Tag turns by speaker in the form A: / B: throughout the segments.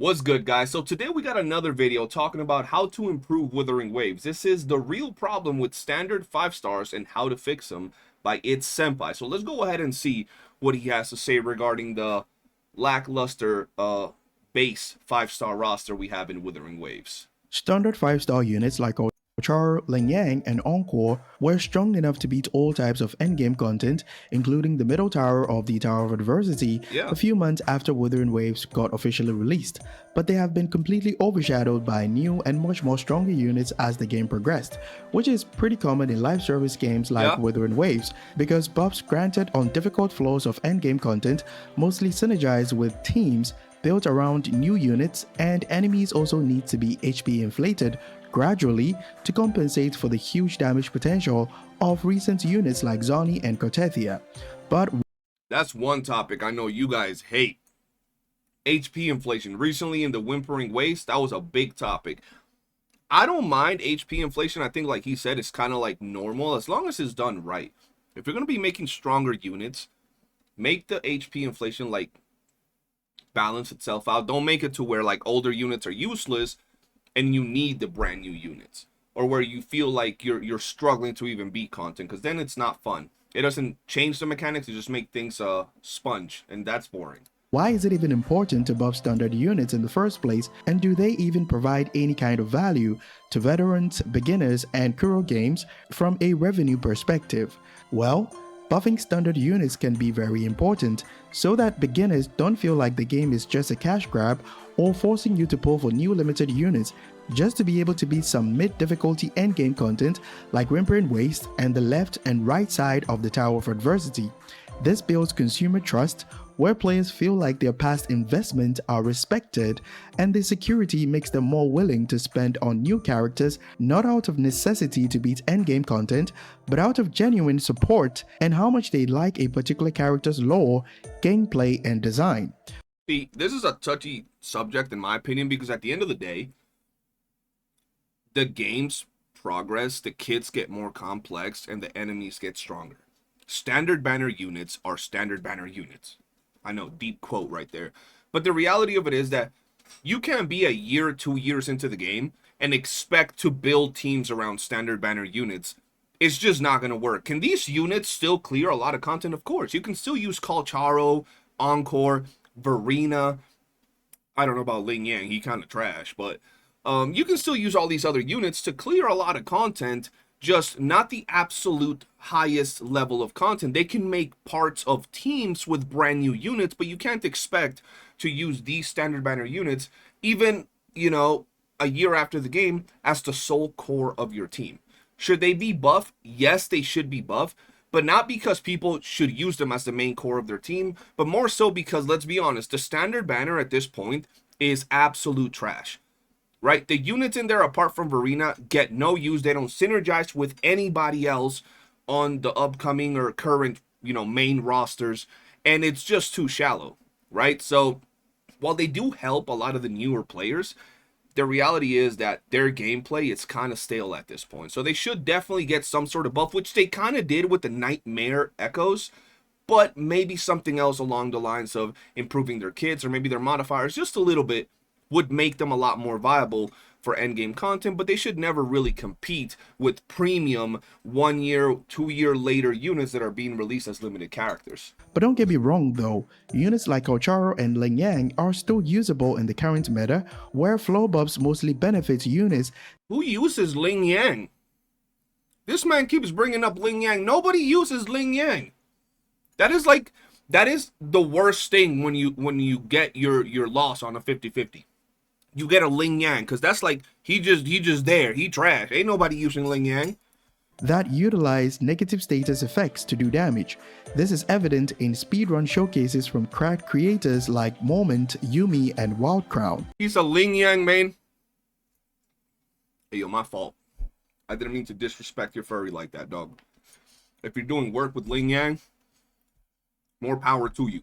A: What's good, guys? So today we got another video talking about how to improve withering waves. This is the real problem with standard 5 stars and how to fix them by its senpai. So let's go ahead and see what he has to say regarding the lackluster base 5-star roster we have in withering waves.
B: Standard 5-star units like Calcharo, Lingyang, and Encore were strong enough to beat all types of endgame content, including the middle tower of the Tower of Adversity, a few months after Withering Waves got officially released, but they have been completely overshadowed by new and much more stronger units as the game progressed, which is pretty common in live service games like Withering Waves, because buffs granted on difficult floors of endgame content mostly synergize with teams built around new units, and enemies also need to be HP inflated gradually to compensate for the huge damage potential of recent units like Zoni and Cortethia. But
A: that's one topic I know you guys hate. HP inflation. Recently in the Whimpering Waste, that was a big topic. I don't mind HP inflation. I think, like he said, it's kind of like normal as long as it's done right. If you're going to be making stronger units, make the HP inflation like balance itself out. Don't make it to where like older units are useless and you need the brand new units, or where you feel like you're struggling to even beat content, because then it's not fun. It doesn't change the mechanics, it just make things sponge, and that's boring.
B: Why is it even important to buff standard units in the first place, and do they even provide any kind of value to veterans, beginners, and Kuro games from a revenue perspective? Well, buffing standard units can be very important so that beginners don't feel like the game is just a cash grab or forcing you to pull for new limited units just to be able to beat some mid-difficulty endgame content like Whimpering Waste and the left and right side of the Tower of Adversity. This builds consumer trust where players feel like their past investment are respected, and the security makes them more willing to spend on new characters, not out of necessity to beat endgame content, but out of genuine support and how much they like a particular character's lore, gameplay, and design.
A: See, this is a touchy subject in my opinion, because at the end of the day, the game's progress, the kits get more complex and the enemies get stronger. Standard banner units are standard banner units. I know, deep quote right there. But the reality of it is that you can't be a year or 2 years into the game and expect to build teams around standard banner units. It's just not going to work. Can these units still clear a lot of content? Of course. You can still use Calcharo, Encore, Verina. I don't know about Lingyang. He kind of trash. But you can still use all these other units to clear a lot of content, just not the absolute highest level of content. They can make parts of teams with brand new units, but you can't expect to use these standard banner units even, you know, a year after the game as the sole core of your team. Should they be buff? Yes, they should be buff, but not because people should use them as the main core of their team, but more so because, let's be honest, the standard banner at this point is absolute trash. Right? The units in there, apart from Verina, get no use. They don't synergize with anybody else on the upcoming or current, main rosters. And it's just too shallow, right? So while they do help a lot of the newer players, the reality is that their gameplay is kind of stale at this point. So they should definitely get some sort of buff, which they kind of did with the Nightmare Echoes, but maybe something else along the lines of improving their kits or maybe their modifiers just a little bit would make them a lot more viable for endgame content, but they should never really compete with premium 1 year, 2 year later units that are being released as limited characters.
B: But don't get me wrong though, units like Calcharo and Lingyang are still usable in the current meta, where flow buffs mostly benefit units.
A: Who uses Lingyang? This man keeps bringing up Lingyang. Nobody uses Lingyang. That is the worst thing when you get your loss on a 50-50. You get a Lingyang, because that's like, he just there, he trash. Ain't nobody using Lingyang.
B: That utilize negative status effects to do damage. This is evident in speedrun showcases from cracked creators like Moment, Yumi, and Wild Crown.
A: He's a Lingyang main. Hey, yo, my fault. I didn't mean to disrespect your furry like that, dog. If you're doing work with Lingyang, more power to you.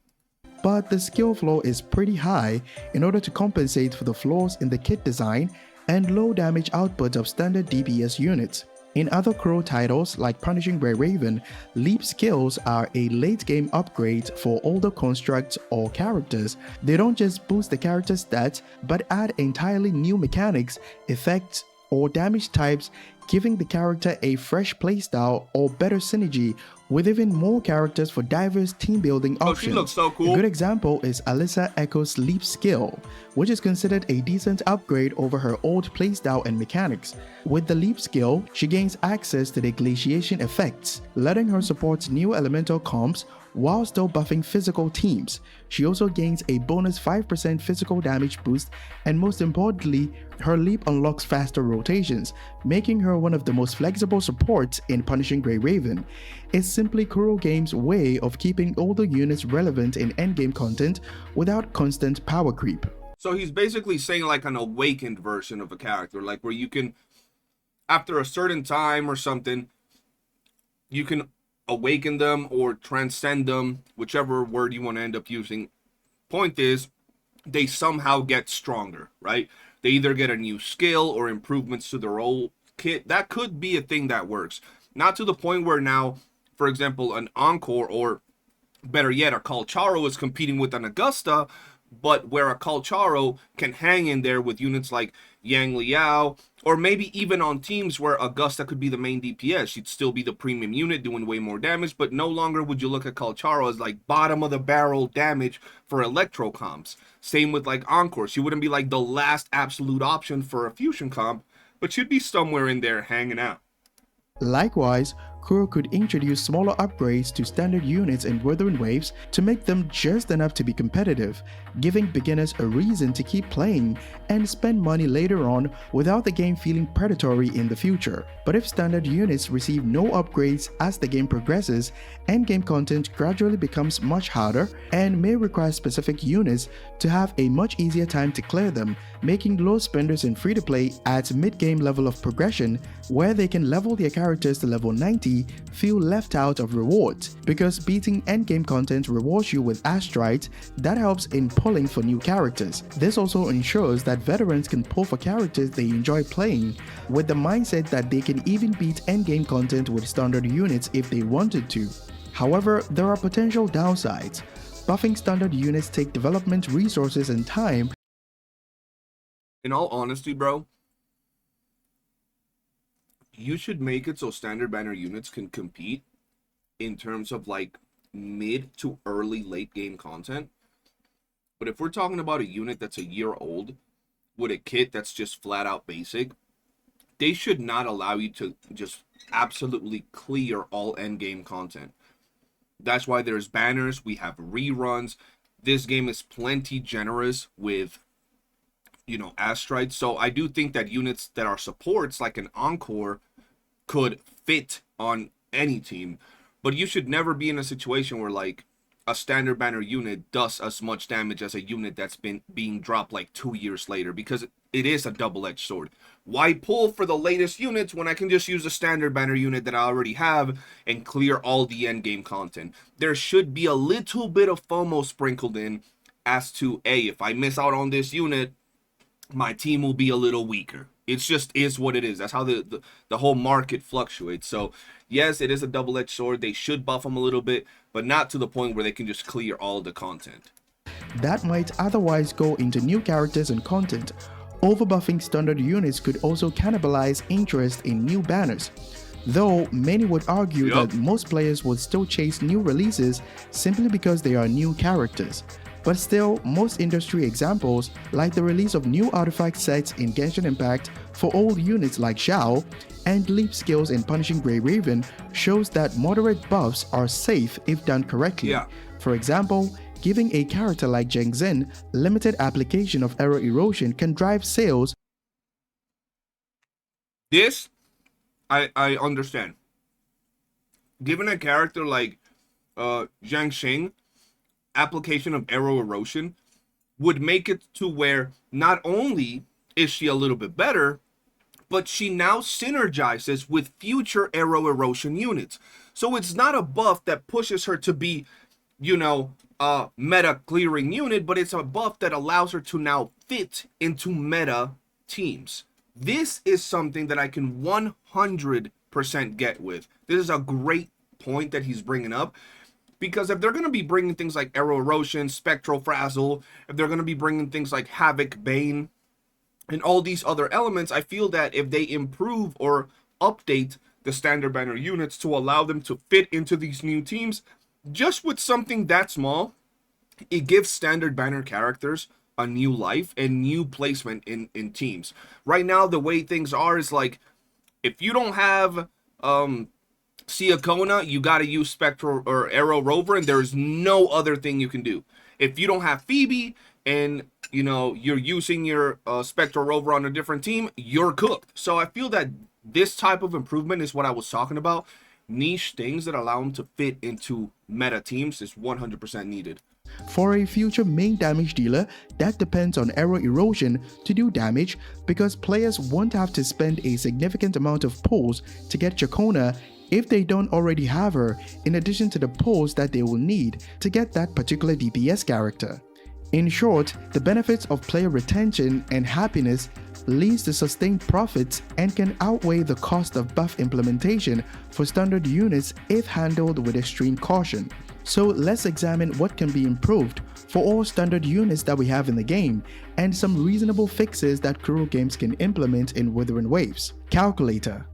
B: But the skill floor is pretty high in order to compensate for the flaws in the kit design and low damage output of standard DPS units. In other Kuro titles like Punishing Gray Raven, leap skills are a late game upgrade for older constructs or characters. They don't just boost the character's stats, but add entirely new mechanics, effects, or damage types, giving the character a fresh playstyle or better synergy with even more characters for diverse team building options.
A: Oh, she looks so cool.
B: A good example is Alyssa Echo's Leap skill, which is considered a decent upgrade over her old playstyle and mechanics. With the Leap skill, she gains access to the glaciation effects, letting her support new elemental comps while still buffing physical teams. She also gains a bonus 5% physical damage boost, and most importantly, her leap unlocks faster rotations, making her one of the most flexible supports in Punishing Gray Raven. It's simply Kuro Games' way of keeping older units relevant in endgame content without constant power creep.
A: So he's basically saying like an awakened version of a character, like where you can, after a certain time or something, you can awaken them or transcend them, whichever word you want to end up using. Point is, they somehow get stronger, right? They either get a new skill or improvements to their old kit. That could be a thing that works. Not to the point where now, for example, an Encore, or better yet, a Calcharo is competing with an Augusta, but where a Calcharo can hang in there with units like Yang Liao, or maybe even on teams where Augusta could be the main DPS. She'd still be the premium unit doing way more damage, but no longer would you look at Calcharo as like bottom of the barrel damage for electro comps. Same with like Encore. She wouldn't be like the last absolute option for a fusion comp, but she'd be somewhere in there hanging out.
B: Likewise, Kuro could introduce smaller upgrades to standard units in Wuthering Waves to make them just enough to be competitive, giving beginners a reason to keep playing and spend money later on without the game feeling predatory in the future. But if standard units receive no upgrades as the game progresses, endgame content gradually becomes much harder and may require specific units to have a much easier time to clear them, making low spenders in free-to-play at mid-game level of progression where they can level their characters to level 90 feel left out of rewards, because beating endgame content rewards you with astrites that helps in pulling for new characters. This also ensures that veterans can pull for characters they enjoy playing, with the mindset that they can even beat endgame content with standard units if they wanted to. However, there are potential downsides. Buffing standard units take development resources and time.
A: In all honesty, bro, you should make it so standard banner units can compete in terms of like mid to early late game content. But if we're talking about a unit that's a year old with a kit that's just flat out basic, they should not allow you to just absolutely clear all end game content. That's why there's banners, we have reruns. This game is plenty generous with, you know, astrites. So I do think that units that are supports like an Encore could fit on any team, but you should never be in a situation where like a standard banner unit does as much damage as a unit that's been being dropped like 2 years later, because it is a double-edged sword. Why pull for the latest units when I can just use a standard banner unit that I already have and clear all the end game content? There should be a little bit of FOMO sprinkled in as to, hey, if I miss out on this unit, my team will be a little weaker. It's just is what it is. That's how the whole market fluctuates. So yes, it is a double-edged sword. They should buff them a little bit, but not to the point where they can just clear all the content.
B: That might otherwise go into new characters and content. Overbuffing standard units could also cannibalize interest in new banners, though many would argue that most players would still chase new releases simply because they are new characters. But still, most industry examples, like the release of new artifact sets in Genshin Impact for old units like Xiao, and leap skills in Punishing Gray Raven, shows that moderate buffs are safe if done correctly. For example, giving a character like Jianxin limited application of error erosion can drive sales.
A: This, I understand. Given a character like Jianxin, application of arrow erosion would make it to where not only is she a little bit better, but she now synergizes with future arrow erosion units. So it's not a buff that pushes her to be, you know, a meta clearing unit, but it's a buff that allows her to now fit into meta teams. This is something that I can 100% 100% get with. This is a great point that he's bringing up, because if they're going to be bringing things like Arrow Erosion, Spectral Frazzle, if they're going to be bringing things like Havoc, Bane, and all these other elements, I feel that if they improve or update the standard banner units to allow them to fit into these new teams, just with something that small, it gives standard banner characters a new life and new placement in teams. Right now, the way things are is like, if you don't have Siakona, you got to use Spectral or Arrow Rover, and there's no other thing you can do. If you don't have Phoebe and you're using your Spectral Rover on a different team, you're cooked. So I feel that this type of improvement is what I was talking about. Niche things that allow them to fit into meta teams is 100% needed.
B: For a future main damage dealer, that depends on Arrow Erosion to do damage, because players won't have to spend a significant amount of pulls to get Chacona if they don't already have her, in addition to the pulls that they will need to get that particular DPS character. In short, the benefits of player retention and happiness leads to sustained profits and can outweigh the cost of buff implementation for standard units if handled with extreme caution. So let's examine what can be improved for all standard units that we have in the game, and some reasonable fixes that Kuro Games can implement in Withering Waves. Calculator.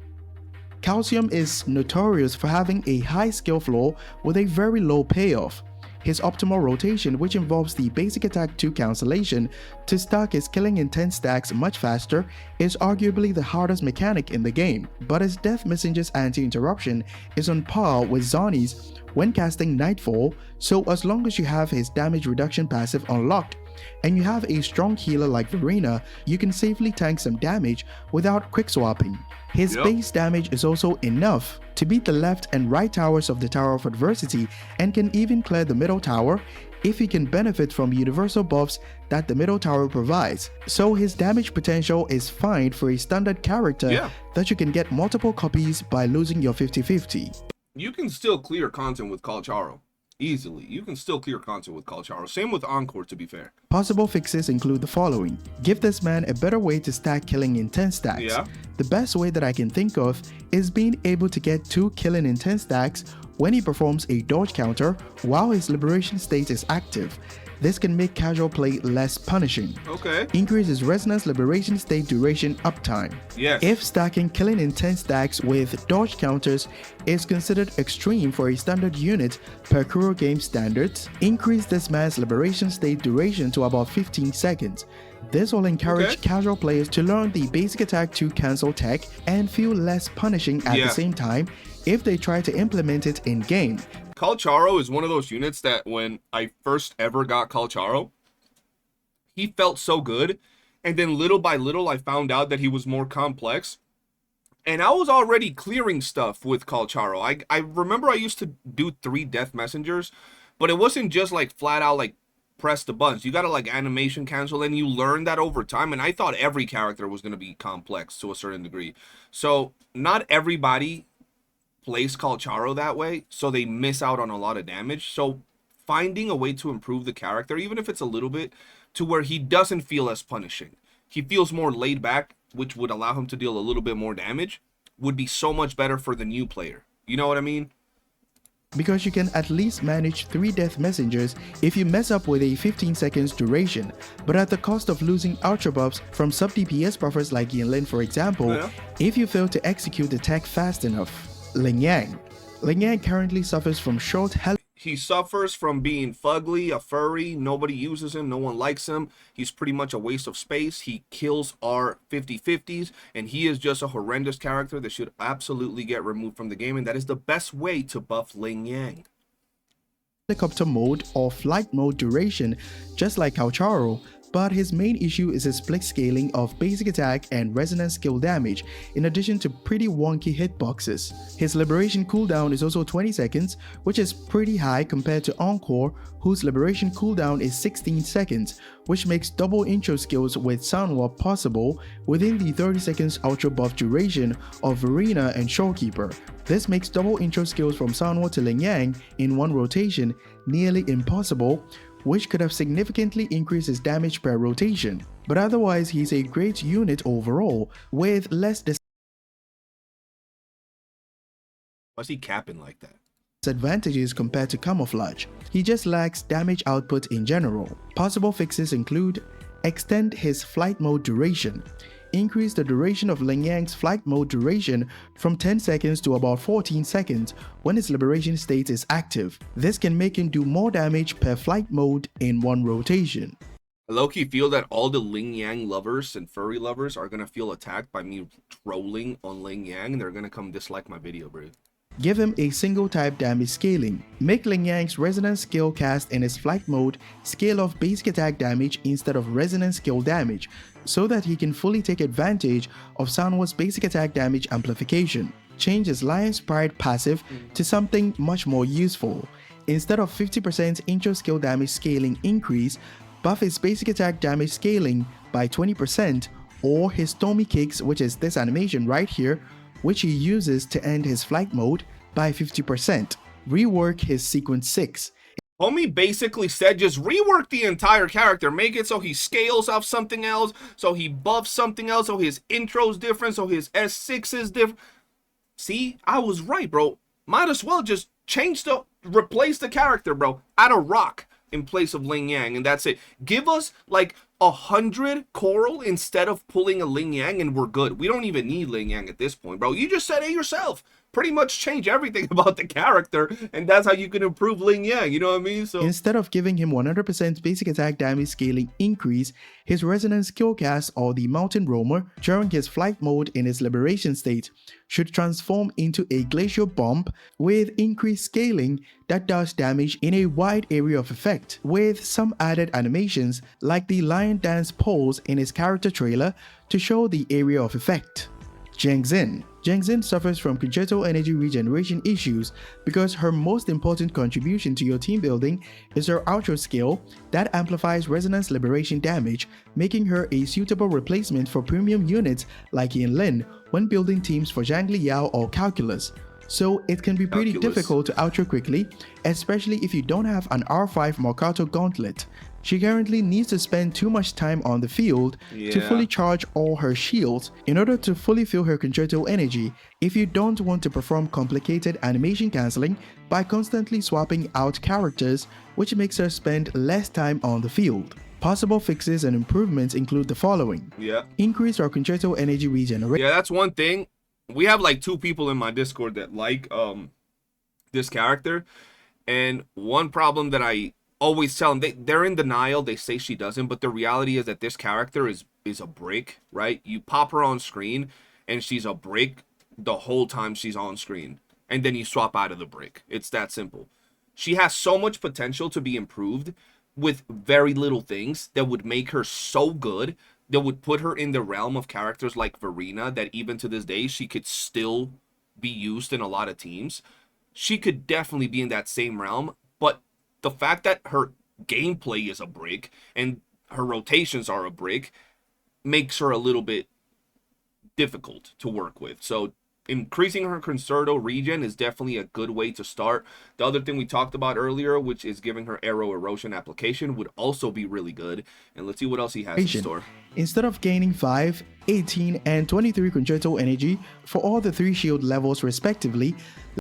B: Calcium is notorious for having a high skill floor with a very low payoff. His optimal rotation, which involves the basic attack 2 cancellation to stack his killing intent stacks much faster, is arguably the hardest mechanic in the game, but his Death Messenger's anti-interruption is on par with Zani's when casting Nightfall, so as long as you have his damage reduction passive unlocked, and you have a strong healer like Verina, you can safely tank some damage without quick swapping. His base damage is also enough to beat the left and right towers of the Tower of Adversity, and can even clear the middle tower if he can benefit from universal buffs that the middle tower provides. So his damage potential is fine for a standard character that you can get multiple copies by losing your 50-50.
A: You can still clear content with Calcharo. Easily. You can still clear content with Calcharo. Same with Encore, to be fair.
B: Possible fixes include the following. Give this man a better way to stack killing intent stacks. The best way that I can think of is being able to get 2 killing intent stacks when he performs a dodge counter while his liberation state is active. This can make casual play less punishing. Increase his resonance liberation state duration uptime. If stacking killing intent stacks with dodge counters is considered extreme for a standard unit per Kuro game standards, increase this man's liberation state duration to about 15 seconds. This will encourage casual players to learn the basic attack 2 cancel tech and feel less punishing at the same time if they try to implement it in game.
A: Calcharo is one of those units that when I first ever got Calcharo, he felt so good, and then little by little I found out that he was more complex, and I was already clearing stuff with Calcharo. I remember I used to do 3 Death Messengers, but it wasn't just like flat out like press the buttons. You gotta like animation cancel, and you learn that over time, and I thought every character was gonna be complex to a certain degree. So not everybody plays Calcharo that way, so they miss out on a lot of damage. So finding a way to improve the character, even if it's a little bit, to where he doesn't feel as punishing, he feels more laid back, which would allow him to deal a little bit more damage, would be so much better for the new player. You know what I mean?
B: Because you can at least manage 3 Death Messengers if you mess up with a 15 seconds duration, but at the cost of losing ultra buffs from sub DPS buffers like Jianxin, for example, if you fail to execute the tech fast enough. Lingyang. Lingyang currently suffers from short health.
A: He suffers from being fugly, a furry, nobody uses him, no one likes him, he's pretty much a waste of space, he kills our 50-50s, and he is just a horrendous character that should absolutely get removed from the game, and that is the best way to buff Lingyang.
B: Helicopter mode or flight mode duration, just like Calcharo, but his main issue is his split scaling of basic attack and resonance skill damage, in addition to pretty wonky hitboxes. His liberation cooldown is also 20 seconds, which is pretty high compared to Encore, whose liberation cooldown is 16 seconds, which makes double intro skills with Sound Warp possible within the 30 seconds ultra buff duration of Verina and Shorekeeper. This makes double intro skills from Sound Warp to Lingyang in one rotation nearly impossible, which could have significantly increased his damage per rotation. But otherwise, he's a great unit overall, with less
A: Why's he capping like that?
B: Advantages compared to camouflage. He just lacks damage output in general. Possible fixes include extend his flight mode duration. Increase the duration of Lingyang's flight mode duration from 10 seconds to about 14 seconds when his liberation state is active. This can make him do more damage per flight mode in one rotation.
A: I low-key feel that all the Lingyang lovers and furry lovers are gonna feel attacked by me trolling on Lingyang, and they're gonna come dislike my video, bro.
B: Give him a single type damage scaling. Make Lingyang's resonance skill cast in his flight mode scale off basic attack damage instead of resonance skill damage, so that he can fully take advantage of Sanwa's basic attack damage amplification. Change his Lion's Pride passive to something much more useful. Instead of 50% intro skill damage scaling increase, buff his basic attack damage scaling by 20%, or his Tommy Kicks, which is this animation right here, which he uses to end his flight mode, by 50%. Rework his sequence 6.
A: Homie basically said just rework the entire character, make it so he scales off something else, so he buffs something else, so his intro's different, so his S6 is different. See, I was right, bro. Might as well just replace the character, bro. Add a rock in place of Lingyang, and that's it. Give us like 100 coral instead of pulling a Lingyang, and we're good. We don't even need Lingyang at this point, bro. You just said it yourself. Pretty much change everything about the character, and that's how you can improve Lingyang, you know what I mean? So
B: instead of giving him 100% basic attack damage scaling increase, his resonance skill cast, or the mountain roamer, during his flight mode in his liberation state should transform into a glacial bomb with increased scaling that does damage in a wide area of effect, with some added animations like the lion dance pose in his character trailer to show the area of effect. Jianxin. Jianxin suffers from concerto energy regeneration issues because her most important contribution to your team building is her outro skill that amplifies resonance liberation damage, making her a suitable replacement for premium units like Yanlin when building teams for Zhangli Yao or Calculus. So it can be pretty difficult to outro quickly, especially if you don't have an R5 Mercato Gauntlet. She currently needs to spend too much time on the field to fully charge all her shields in order to fully fill her concerto energy if you don't want to perform complicated animation cancelling by constantly swapping out characters, which makes her spend less time on the field. Possible fixes and improvements include the following. Increase our concerto energy regeneration.
A: Yeah, that's one thing. We have like 2 people in my Discord that like this character, and one problem that I always tell them, they're in denial, they say she doesn't, but the reality is that this character is a brick, right? You pop her on screen and she's a brick the whole time she's on screen, and then you swap out of the brick. It's that simple. She has so much potential to be improved with very little things that would make her so good, that would put her in the realm of characters like Verina, that even to this day she could still be used in a lot of teams. She could definitely be in that same realm, but the fact that her gameplay is a brick and her rotations are a brick makes her a little bit difficult to work with. So increasing her concerto regen is definitely a good way to start. The other thing we talked about earlier, which is giving her arrow erosion application, would also be really good. And let's see what else he has in store.
B: Instead of gaining 5, 18, and 23 concerto energy for all the 3 shield levels respectively.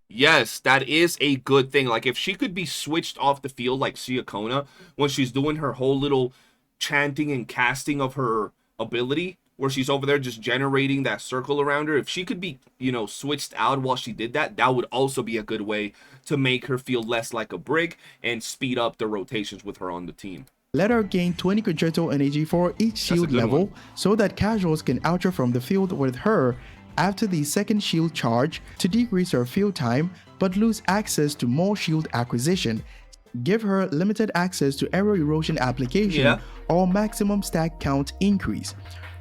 A: Yes, that is a good thing. Like if she could be switched off the field like Siakona when she's doing her whole little chanting and casting of her ability, where she's over there just generating that circle around her. If she could be, you know, switched out while she did that, that would also be a good way to make her feel less like a brick and speed up the rotations with her on the team.
B: Let her gain 20 concerto energy for each shield level so that casuals can outro from the field with her after the second shield charge to decrease her field time but lose access to more shield acquisition. Give her limited access to arrow erosion application or maximum stack count increase.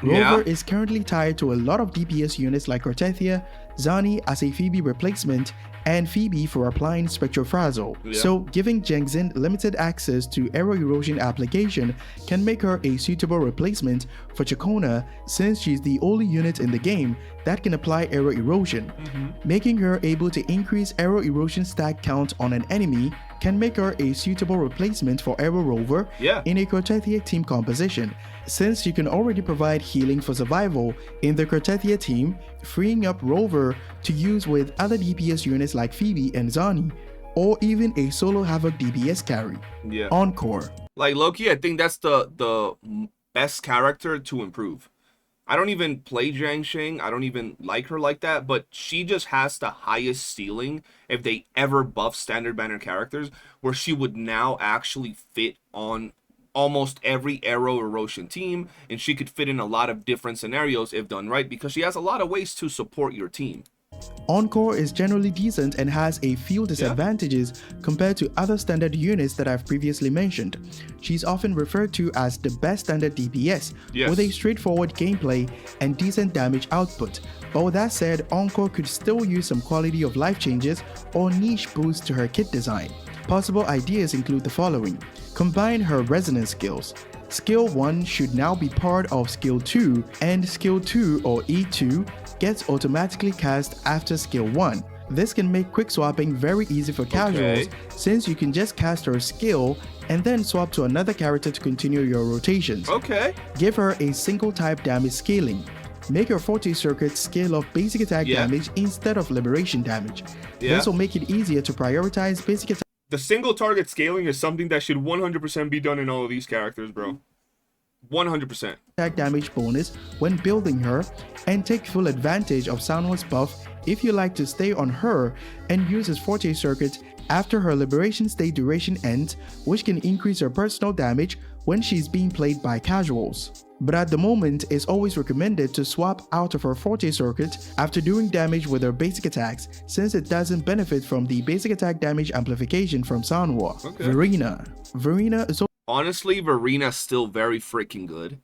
B: Rover is currently tied to a lot of DPS units like Cortethia, Zani as a Phoebe replacement, and Phoebe for applying Spectrofrazzle. So giving Jianxin limited access to arrow erosion application can make her a suitable replacement for Chakona, since she's the only unit in the game that can apply arrow erosion. Making her able to increase arrow erosion stack count on an enemy can make her a suitable replacement for Aero Rover
A: Yeah.
B: in a Cortethia team composition, since you can already provide healing for survival in the Cortethia team, freeing up Rover to use with other DPS units like Phoebe and Zani, or even a solo Havoc DPS carry.
A: Yeah.
B: Encore.
A: Like, Loki, I think that's the best character to improve. I don't even play Jianxin. I don't even like her like that, but she just has the highest ceiling if they ever buff standard banner characters, where she would now actually fit on almost every Arrow or Roshan team, and she could fit in a lot of different scenarios if done right, because she has a lot of ways to support your team.
B: Encore is generally decent and has a few disadvantages compared to other standard units that I've previously mentioned. She's often referred to as the best standard DPS, with a straightforward gameplay and decent damage output. But with that said, Encore could still use some quality of life changes or niche boosts to her kit design. Possible ideas include the following. Combine her resonance skills. Skill 1 should now be part of Skill 2, and Skill 2 or E2 gets automatically cast after Skill 1. This can make quick swapping very easy for casuals, since you can just cast her skill and then swap to another character to continue your rotations. Give her a single type damage scaling. Make your Forte circuit scale off basic attack damage instead of liberation damage. This will make it easier to prioritize basic attack.
A: The single target scaling is something that should 100% be done in all of these characters, bro. 100%.
B: Attack damage bonus when building her, and take full advantage of Soundwave's buff if you like to stay on her and use his Forte circuit after her liberation state duration ends, which can increase her personal damage when she's being played by casuals. But at the moment, it's always recommended to swap out of her Forte circuit after doing damage with her basic attacks, since it doesn't benefit from the basic attack damage amplification from Sanwa. Verina. Verina is
A: honestly, Verina's still very freaking good.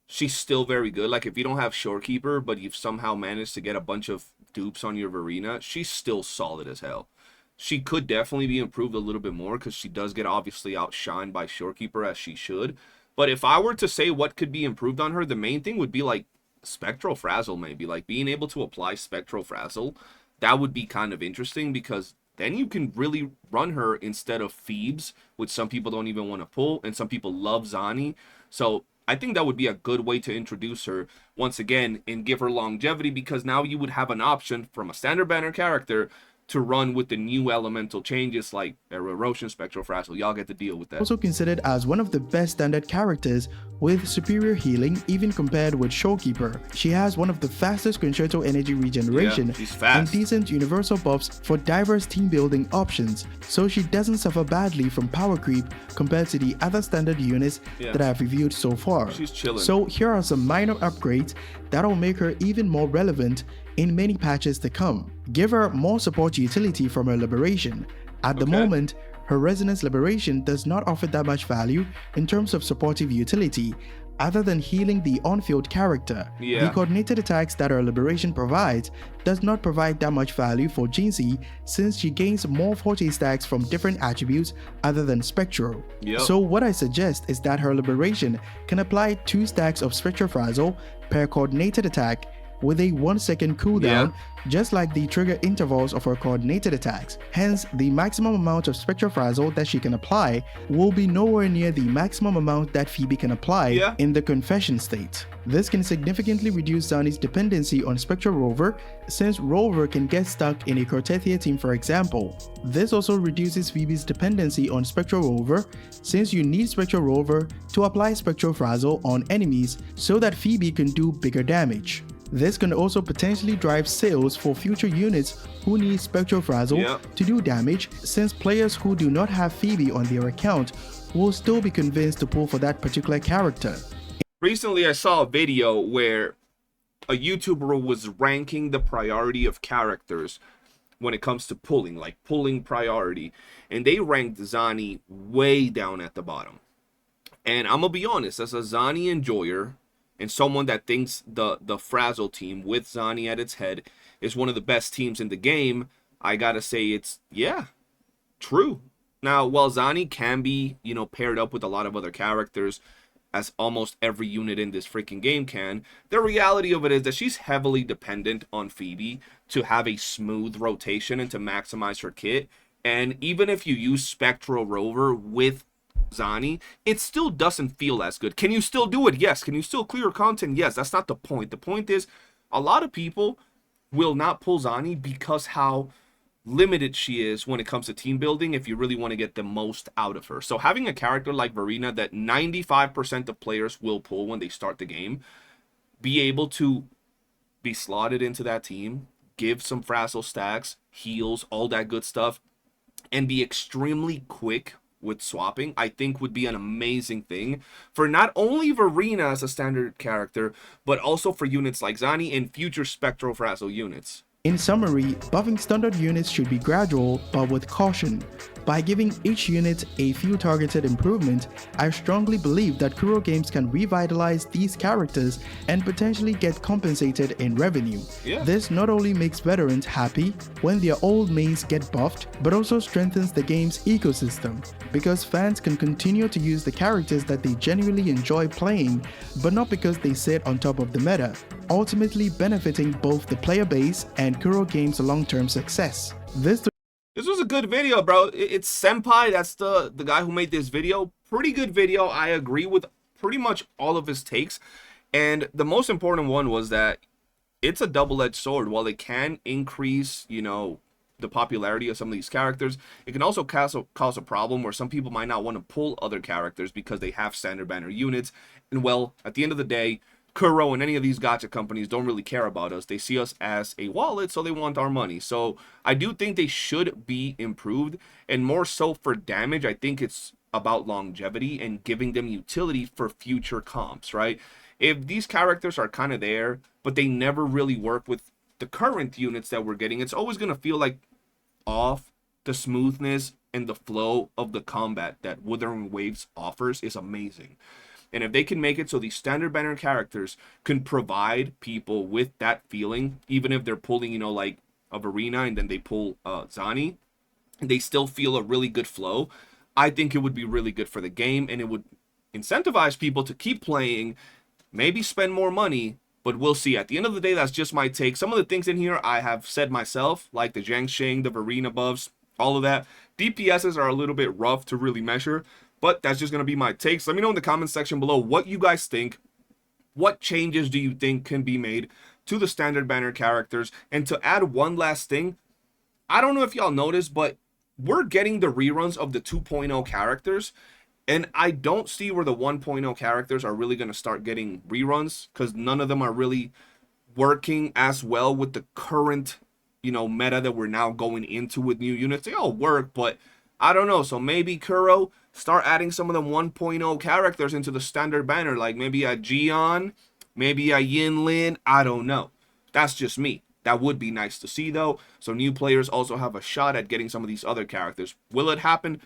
A: She's still very good. Like, if you don't have Shorekeeper, but you've somehow managed to get a bunch of dupes on your Verina, she's still solid as hell. She could definitely be improved a little bit more, because she does get obviously outshined by Shorekeeper, as she should. But if I were to say what could be improved on her, the main thing would be like Spectral Frazzle, maybe. Like, being able to apply Spectral Frazzle, that would be kind of interesting, because then you can really run her instead of Phoebes, which some people don't even want to pull, and some people love Zani. So I think that would be a good way to introduce her once again and give her longevity, because now you would have an option from a standard banner character to run with the new elemental changes like Erosion, Spectral Frazzle. Y'all get to deal with that.
B: Also considered as one of the best standard characters with superior healing even compared with Shorekeeper. She has one of the fastest concerto energy regeneration and decent universal buffs for diverse team building options, so she doesn't suffer badly from power creep compared to the other standard units that I've reviewed so far.
A: She's chilling.
B: So here are some minor upgrades that'll make her even more relevant in many patches to come. Give her more support utility from her liberation. At the moment, her Resonance Liberation does not offer that much value in terms of supportive utility, other than healing the on-field character. The coordinated attacks that her Liberation provides does not provide that much value for Jianxin, since she gains more Forte stacks from different attributes other than Spectral. So what I suggest is that her Liberation can apply 2 stacks of Spectral Frazzle per coordinated attack with a 1-second cooldown, just like the trigger intervals of her coordinated attacks. Hence, the maximum amount of Spectral Frazzle that she can apply will be nowhere near the maximum amount that Phoebe can apply in the Confession state. This can significantly reduce Zani's dependency on Spectral Rover, since Rover can get stuck in a Cortethia team, for example. This also reduces Phoebe's dependency on Spectral Rover, since you need Spectral Rover to apply Spectral Frazzle on enemies so that Phoebe can do bigger damage. This can also potentially drive sales for future units who need Spectral Frazzle to do damage, since players who do not have Phoebe on their account will still be convinced to pull for that particular character.
A: Recently, I saw a video where a YouTuber was ranking the priority of characters when it comes to pulling, like pulling priority, and they ranked Zani way down at the bottom. And I'm gonna be honest, as a Zani enjoyer, and someone that thinks the Frazzle team with Zani at its head is one of the best teams in the game, I gotta say it's, true. Now, while Zani can be, paired up with a lot of other characters, as almost every unit in this freaking game can, the reality of it is that she's heavily dependent on Phoebe to have a smooth rotation and to maximize her kit. And even if you use Spectral Rover with Zani, it still doesn't feel as good. Can you still do it? Yes. Can you still clear content? Yes. That's not the point. The point is, a lot of people will not pull Zani because how limited she is when it comes to team building if you really want to get the most out of her. So having a character like Verina that 95% of players will pull when they start the game, be able to be slotted into that team, give some frazzle stacks, heals, all that good stuff, and be extremely quick with swapping, I think would be an amazing thing for not only Verina as a standard character, but also for units like Zani and future Spectral Frazzle units.
B: In summary, buffing standard units should be gradual but with caution. By giving each unit a few targeted improvements, I strongly believe that Kuro Games can revitalize these characters and potentially get compensated in revenue.
A: Yeah.
B: This not only makes veterans happy when their old mains get buffed, but also strengthens the game's ecosystem, because fans can continue to use the characters that they genuinely enjoy playing, but not because they sit on top of the meta, ultimately benefiting both the player base and Kuro Games' long-term success. This
A: was a good video, bro. It's Senpai. That's the guy who made this video. Pretty good video. I agree with pretty much all of his takes. And the most important one was that it's a double-edged sword. While it can increase, you know, the popularity of some of these characters, it can also cause a problem where some people might not want to pull other characters because they have standard banner units. And well, at the end of the day, Kuro and any of these gacha companies don't really care about us. They see us as a wallet, so they want our money. So I do think they should be improved, and more so for damage. I think it's about longevity and giving them utility for future comps, right? If these characters are kind of there, but they never really work with the current units that we're getting, it's always going to feel like off. The smoothness and the flow of the combat that Wuthering Waves offers is amazing. And if they can make it so these standard banner characters can provide people with that feeling, even if they're pulling, you know, like a Verina and then they pull Zani, and they still feel a really good flow, I think it would be really good for the game, and it would incentivize people to keep playing, maybe spend more money, but we'll see. At the end of the day, that's just my take. Some of the things in here I have said myself, like the Jianxin, the Verina buffs, all of that. DPSs are a little bit rough to really measure, but that's just going to be my takes. Let me know in the comments section below what you guys think. What changes do you think can be made to the standard banner characters? And to add one last thing, I don't know if y'all noticed, but we're getting the reruns of the 2.0 characters. And I don't see where the 1.0 characters are really going to start getting reruns, because none of them are really working as well with the current, you know, meta that we're now going into with new units. They all work, but I don't know. So maybe Kuro start adding some of them 1.0 characters into the standard banner, like maybe a Jian, maybe a Yinlin. I don't know. That's just me. That would be nice to see, though. So new players also have a shot at getting some of these other characters. Will it happen?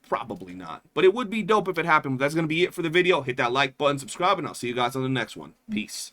A: Probably not. But it would be dope if it happened. That's going to be it for the video. Hit that like button, subscribe, and I'll see you guys on the next one. Peace.